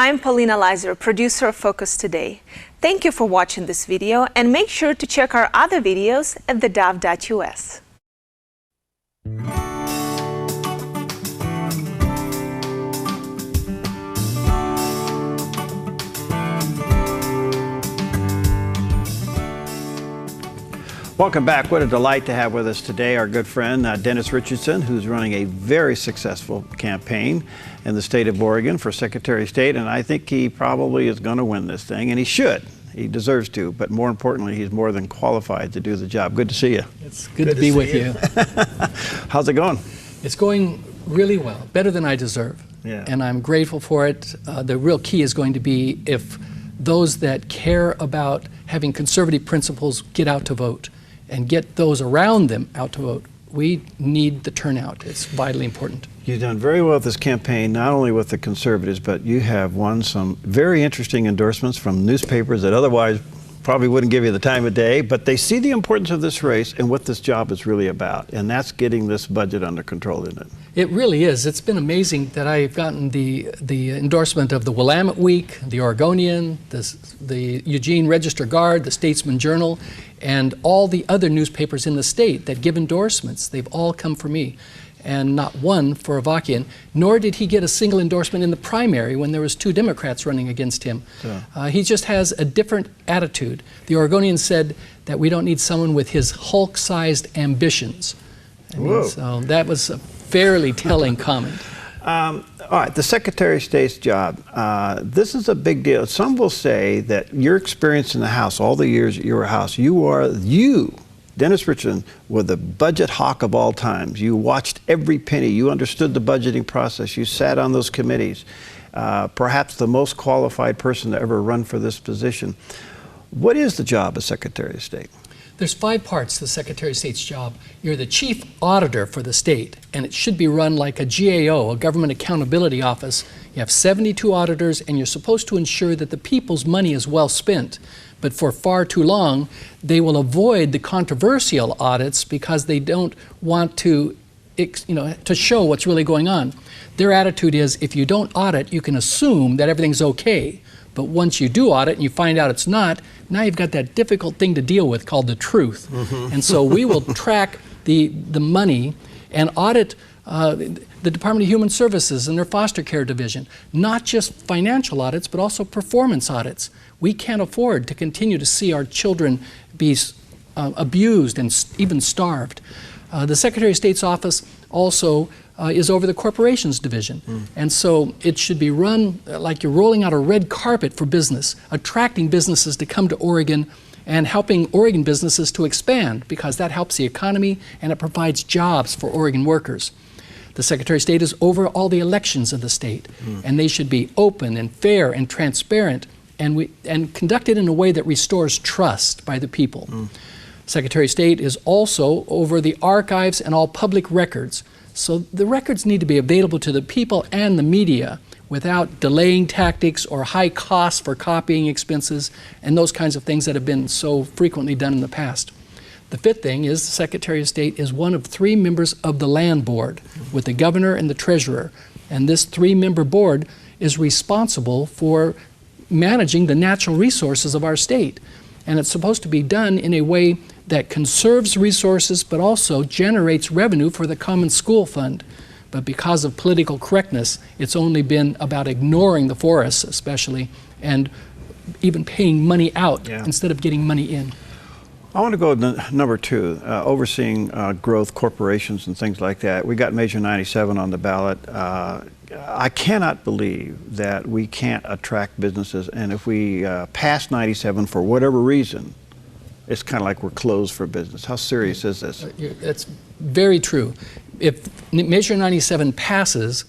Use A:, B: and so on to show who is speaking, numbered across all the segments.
A: I'm Paulina Leiser, producer of Focus Today. Thank you for watching this video, and make sure to check our other videos at theDove.us.
B: Welcome back. What a delight to have with us today our good friend Dennis Richardson, who's running a very successful campaign in the state of Oregon for Secretary of State, and I think he probably is going to win this thing, and he should. He deserves to, but more importantly, he's more than qualified to do the job. Good to see you.
C: It's good to be with you.
B: How's it going?
C: It's going really well, better than I deserve, and I'm grateful for it. The real key is going to be if those that care about having conservative principles get out to vote and get those around them out to vote. We need the turnout. It's vitally important.
B: You've done very well with this campaign, not only with the conservatives, but you have won some very interesting endorsements from newspapers that otherwise probably wouldn't give you the time of day, but they see the importance of this race and what this job is really about, and that's getting this budget under control, isn't it?
C: It really is. It's been amazing that I've gotten the endorsement of the Willamette Week, the Oregonian, the Eugene Register-Guard, the Statesman Journal, and all the other newspapers in the state that give endorsements. They've all come for me, and not one for Avakian, nor did he get a single endorsement in the primary when there was 2 Democrats running against him. He just has a different attitude. The Oregonian said that we don't need someone with his Hulk-sized ambitions. So that was a fairly telling comment.
B: All right, the Secretary of State's job. This is a big deal. Some will say that your experience in the House, all the years at your House, you, Dennis Richardson, were the budget hawk of all times. You watched every penny. You understood the budgeting process. You sat on those committees. Perhaps the most qualified person to ever run for this position. What is the job of Secretary of State?
C: There's 5 parts to the Secretary of State's job. You're the chief auditor for the state, and it should be run like a GAO, a Government Accountability Office. You have 72 auditors, and you're supposed to ensure that the people's money is well spent. But for far too long, they will avoid the controversial audits because they don't want to, to show what's really going on. Their attitude is, if you don't audit, you can assume that everything's okay. But once you do audit and you find out it's not, now you've got that difficult thing to deal with called the truth. And so we will track the money and audit the Department of Human Services and their foster care division, not just financial audits, but also performance audits. We can't afford to continue to see our children be abused and even starved. The Secretary of State's office also is over the corporations division. And so it should be run like you're rolling out a red carpet for business, attracting businesses to come to Oregon and helping Oregon businesses to expand, because that helps the economy and it provides jobs for Oregon workers. The Secretary of State is over all the elections of the state, and they should be open and fair and transparent and conducted in a way that restores trust by the people. Secretary of State is also over the archives and all public records. So the records need to be available to the people and the media without delaying tactics or high costs for copying expenses and those kinds of things that have been so frequently done in the past. The 5th thing is the Secretary of State is one of 3 members of the Land Board with the governor and the treasurer. And this 3-member board is responsible for managing the natural resources of our state. And it's supposed to be done in a way that conserves resources but also generates revenue for the Common School Fund. But because of political correctness, it's only been about ignoring the forests especially, and even paying money out instead of getting money in.
B: I want to go to number 2, overseeing growth, corporations and things like that. We got Measure 97 on the ballot. I cannot believe that we can't attract businesses, and if we pass 97 for whatever reason, it's kind of like we're closed for business. How serious is this?
C: It's very true. If Measure 97 passes,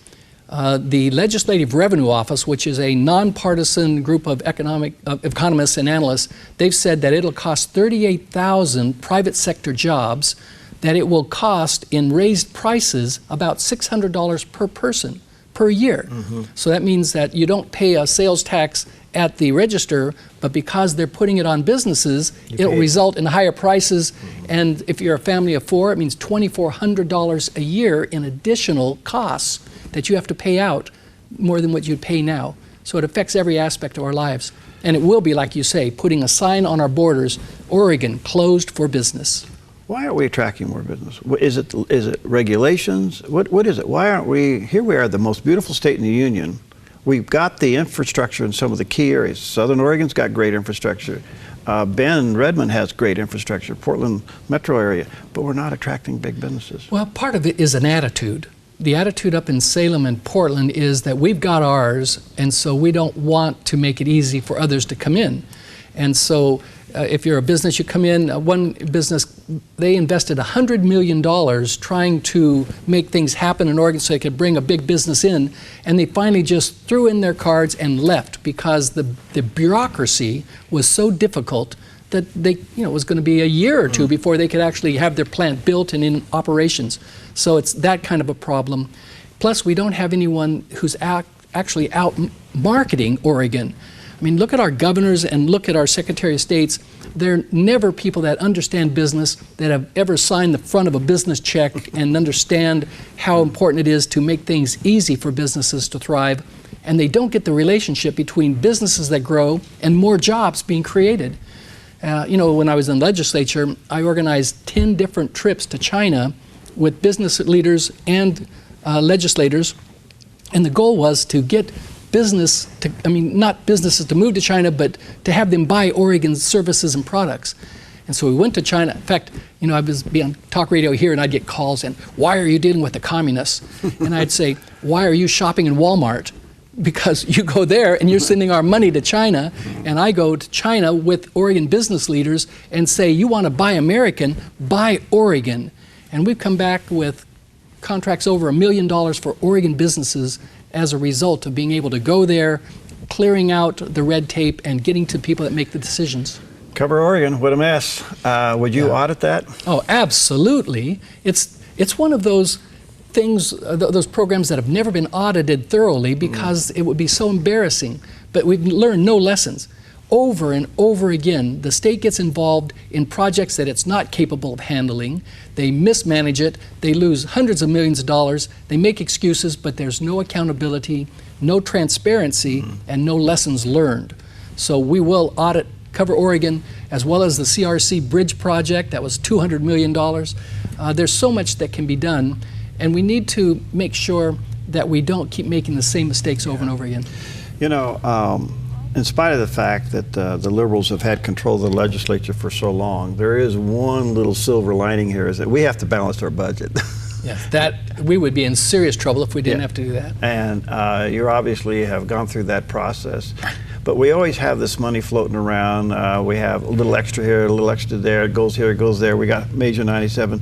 C: the Legislative Revenue Office, which is a nonpartisan group of economists and analysts, they've said that it'll cost 38,000 private sector jobs, that it will cost in raised prices about $600 per person per year. So that means that you don't pay a sales tax at the register, but because they're putting it on businesses, it'll result in higher prices. And if you're a family of 4, it means $2,400 a year in additional costs that you have to pay out, more than what you'd pay now. So it affects every aspect of our lives. And it will be, like you say, putting a sign on our borders, Oregon closed for business.
B: Why aren't we attracting more business? Is it regulations? What is it? Why aren't we, here we are, the most beautiful state in the union. We've got the infrastructure in some of the key areas. Southern Oregon's got great infrastructure. Bend, Redmond has great infrastructure, Portland metro area, but we're not attracting big businesses.
C: Well, part of it is an attitude. The attitude up in Salem and Portland is that we've got ours, and so we don't want to make it easy for others to come in. And so if you're a business, you come in, one business, they invested $100 million trying to make things happen in Oregon so they could bring a big business in, and they finally just threw in their cards and left because the bureaucracy was so difficult that it was going to be a year or two before they could actually have their plant built and in operations. So it's that kind of a problem. Plus, we don't have anyone who's actually out marketing Oregon. I mean, look at our governors and look at our Secretary of States. They're never people that understand business, that have ever signed the front of a business check and understand how important it is to make things easy for businesses to thrive. And they don't get the relationship between businesses that grow and more jobs being created. When I was in legislature, I organized 10 different trips to China with business leaders and legislators. And the goal was to get business to, not businesses to move to China, but to have them buy Oregon's services and products. And so we went to China. In fact, I was be on talk radio here and I'd get calls and, why are you dealing with the communists? And I'd say, why are you shopping in Walmart? Because you go there and you're sending our money to China, and I go to China with Oregon business leaders and say, you want to buy American, buy Oregon. And we've come back with contracts over $1 million for Oregon businesses as a result of being able to go there, clearing out the red tape, and getting to people that make the decisions.
B: Cover Oregon, what a mess. Would you audit that?
C: Oh, absolutely. It's one of those things, those programs that have never been audited thoroughly because it would be so embarrassing. But we've learned no lessons. Over and over again, the state gets involved in projects that it's not capable of handling. They mismanage it. They lose hundreds of millions of dollars. They make excuses, but there's no accountability, no transparency, and no lessons learned. So we will audit Cover Oregon, as well as the CRC Bridge project. That was $200 million. There's so much that can be done, and we need to make sure that we don't keep making the same mistakes over and over again.
B: In spite of the fact that the Liberals have had control of the legislature for so long, there is one little silver lining here, is that we have to balance our budget.
C: Yes, that we would be in serious trouble if we didn't have to do that.
B: And you obviously have gone through that process. But we always have this money floating around. We have a little extra here, a little extra there. It goes here, it goes there. We got Measure 97.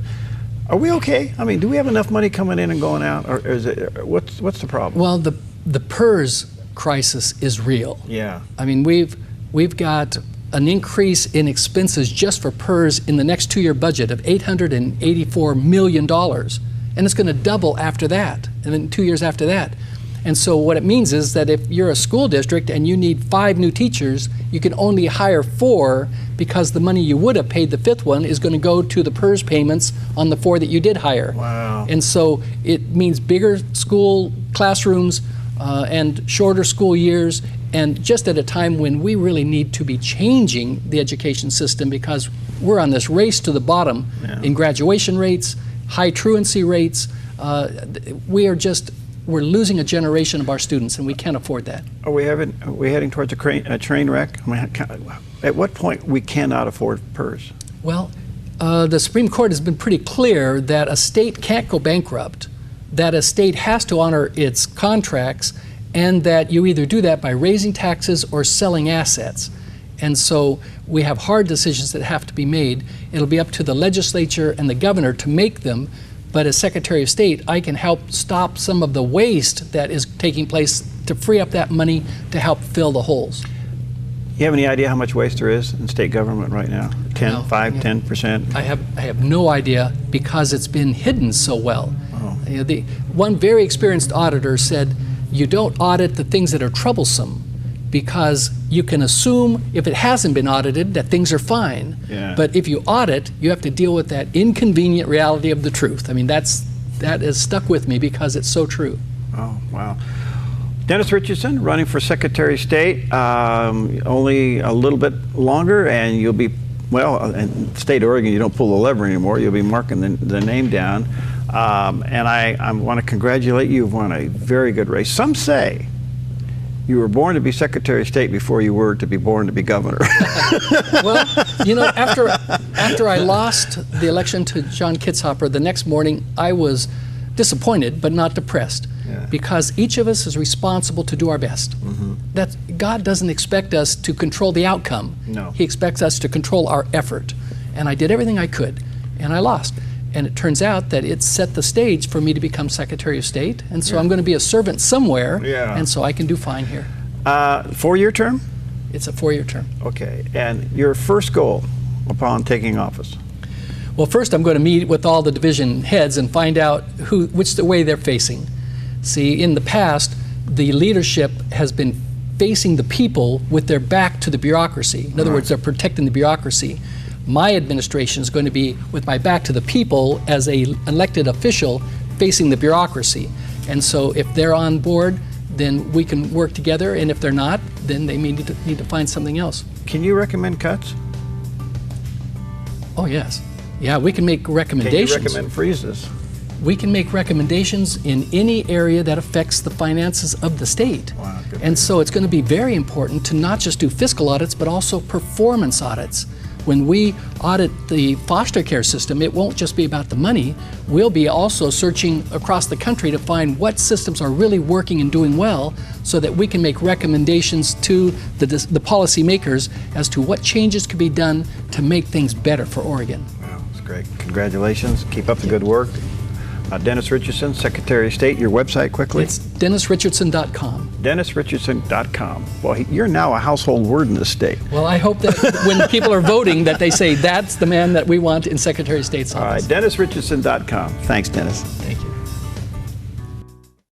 B: Are we okay? I mean, do we have enough money coming in and going out, or is it what's the problem?
C: Well, the PERS crisis is real.
B: Yeah.
C: I mean, we've got an increase in expenses just for PERS in the next 2-year budget of $884 million, and it's going to double after that, and then 2 years after that. And so what it means is that if you're a school district and you need 5 new teachers, you can only hire 4 because the money you would have paid the 5th one is going to go to the PERS payments on the 4 that you did hire.
B: Wow.
C: And so it means bigger school classrooms and shorter school years, and just at a time when we really need to be changing the education system because we're on this race to the bottom in graduation rates, high truancy rates. We're losing a generation of our students, and we can't afford that.
B: Are we heading towards a train wreck? I mean, at what point we cannot afford PERS?
C: Well, the Supreme Court has been pretty clear that a state can't go bankrupt, that a state has to honor its contracts, and that you either do that by raising taxes or selling assets. And so we have hard decisions that have to be made. It'll be up to the legislature and the governor to make them. But as Secretary of State, I can help stop some of the waste that is taking place to free up that money to help fill the holes.
B: You have any idea how much waste there is in state government right now? 10,
C: No.
B: 5, 10%?
C: I have no idea because it's been hidden so well.
B: Oh.
C: One very experienced auditor said, you don't audit the things that are troublesome because you can assume if it hasn't been audited that things are fine.
B: Yeah.
C: But if you audit, you have to deal with that inconvenient reality of the truth. I mean, that has stuck with me because it's so true.
B: Oh, wow. Dennis Richardson, running for Secretary of State, only a little bit longer, and you'll be, well, in the state of Oregon, you don't pull the lever anymore. You'll be marking the name down. And I want to congratulate you. You've won a very good race. Some say you were born to be Secretary of State before you were to be born to be governor.
C: Well, you know, after I lost the election to John Kitzhaber, the next morning I was disappointed but not depressed, because each of us is responsible to do our best. God doesn't expect us to control the outcome.
B: No.
C: He expects us to control our effort. And I did everything I could, and I lost. And it turns out that it set the stage for me to become Secretary of State, and so I'm going to be a servant somewhere, and so I can do fine here.
B: 4-year term?
C: It's a 4-year term.
B: Okay, and your first goal upon taking office?
C: Well, first I'm going to meet with all the division heads and find out which the way they're facing. See, in the past, the leadership has been facing the people with their back to the bureaucracy. In other words, they're protecting the bureaucracy. My administration is going to be with my back to the people as an elected official facing the bureaucracy. And so if they're on board, then we can work together, and if they're not, then they may need to find something else.
B: Can you recommend cuts?
C: Oh, yes. Yeah, we can make recommendations.
B: Can you recommend freezes?
C: We can make recommendations in any area that affects the finances of the state.
B: Wow, good.
C: And so it's going to be very important to not just do fiscal audits, but also performance audits. When we audit the foster care system, it won't just be about the money. We'll be also searching across the country to find what systems are really working and doing well, so that we can make recommendations to the policymakers as to what changes could be done to make things better for Oregon.
B: Wow, that's great. Congratulations. Keep up the good work. Dennis Richardson, Secretary of State, your website quickly?
C: It's DennisRichardson.com.
B: DennisRichardson.com. Well, you're now a household word in the state.
C: Well, I hope that when people are voting that they say that's the man that we want in Secretary of State's office.
B: All right, DennisRichardson.com. Thanks, Dennis.